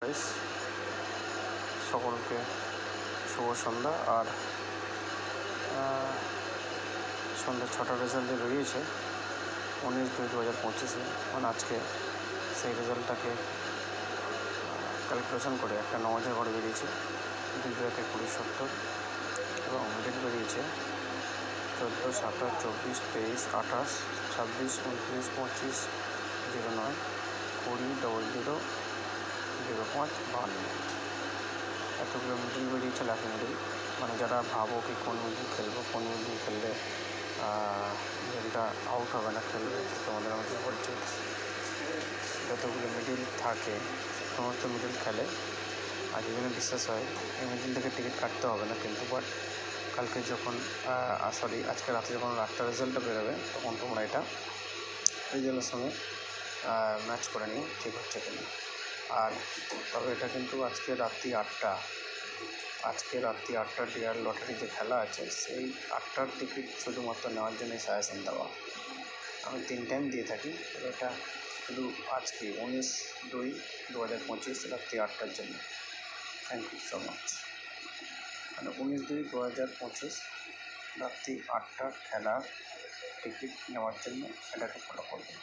Guys, সকলকে শুভ সন্ধ্যা। আর সন্ধ্যা 6টার রেজাল্টে বেরিয়েছে 19/2/2025। মানে আজকে সেই রেজাল্টটাকে ক্যালকুলেশন করে একটা 9,000 করে বেরিয়েছে 2,20,70 এবং ডেট বেরিয়েছে 14, 27, 24, 23, 28, 26, 29, 25, 09, 20, 00, 05, 52। এতগুলো মিডিল বেরিয়েছে, লাকি মিডিল। মানে যারা ভাবো কি কোন মিডিল খেলবো, কোন মিডিল খেললে গেমটা আউট হবে না, খেলবে, তোমাদের আমাকে বলছি যতগুলো মিডিল থাকে সমস্ত মিডিল খেলে। আর যেখানে বিশ্বাস হয় এই মিডিল থেকে টিকিট কাটতে হবে না, কিন্তু বাট কালকে যখন আজকে রাতে যখন রাতটা রেজাল্টটা বেরোবে তখন তোমরা এটা রেজাল্টের সঙ্গে ম্যাচ করে নিও ঠিক হচ্ছে কিনা। আর তবে এটা কিন্তু আজকে রাত্রি 8টা ডিয়ার লটারি যে খেলা আছে সেই 8টার টিকিট শুধুমাত্র নেওয়ার জন্যই সাজেশন দেওয়া। আমি 3 টাইম দিয়ে থাকি, এটা শুধু আজকে 19/2/2025 রাত্রি 8টার জন্য। Thank you so much. মানে 19/2/2025 রাত্রি 8টার খেলার টিকিট নেওয়ার জন্য এটাকে ফলো করবেন।